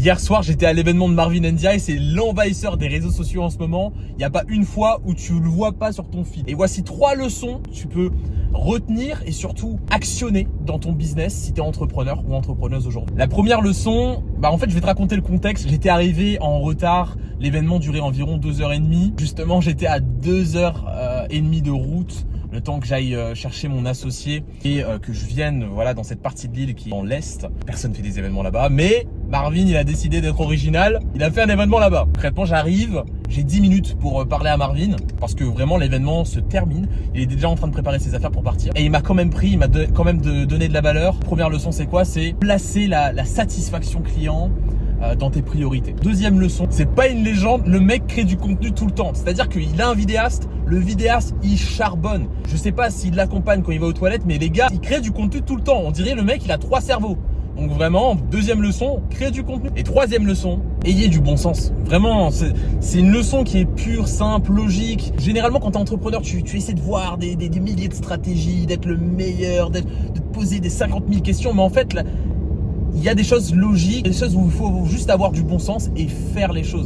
Hier soir, j'étais à l'événement de Marvin Ndiaye, c'est l'envahisseur des réseaux sociaux en ce moment. Il n'y a pas une fois où tu le vois pas sur ton feed. Et voici 3 leçons que tu peux retenir et surtout actionner dans ton business si tu es entrepreneur ou entrepreneuse aujourd'hui. La première leçon, en fait, je vais te raconter le contexte. J'étais arrivé en retard. L'événement durait environ 2h30. Justement, j'étais à 2h30 de route. Le temps que j'aille chercher mon associé et que je vienne dans cette partie de l'île qui est en l'Est. Personne ne fait des événements là-bas, mais Marvin, il a décidé d'être original. Il a fait un événement là-bas. Concrètement, j'arrive, j'ai 10 minutes pour parler à Marvin parce que vraiment l'événement se termine. Il est déjà en train de préparer ses affaires pour partir. Et il m'a quand même quand même donné de la valeur. Première leçon, c'est quoi? C'est placer la satisfaction client dans tes priorités. Deuxième leçon, c'est pas une légende, le mec crée du contenu tout le temps. C'est-à-dire qu'il a un vidéaste, le vidéaste, il charbonne. Je sais pas s'il l'accompagne quand il va aux toilettes, mais les gars, il crée du contenu tout le temps. On dirait le mec, il a 3 cerveaux. Donc vraiment, deuxième leçon, créer du contenu. Et troisième leçon, ayez du bon sens. Vraiment, c'est une leçon qui est pure, simple, logique. Généralement, quand tu es entrepreneur, tu essaies de voir des milliers de stratégies, d'être le meilleur, de te poser des 50 000 questions. Mais en fait, là, il y a des choses logiques, des choses où il faut juste avoir du bon sens et faire les choses.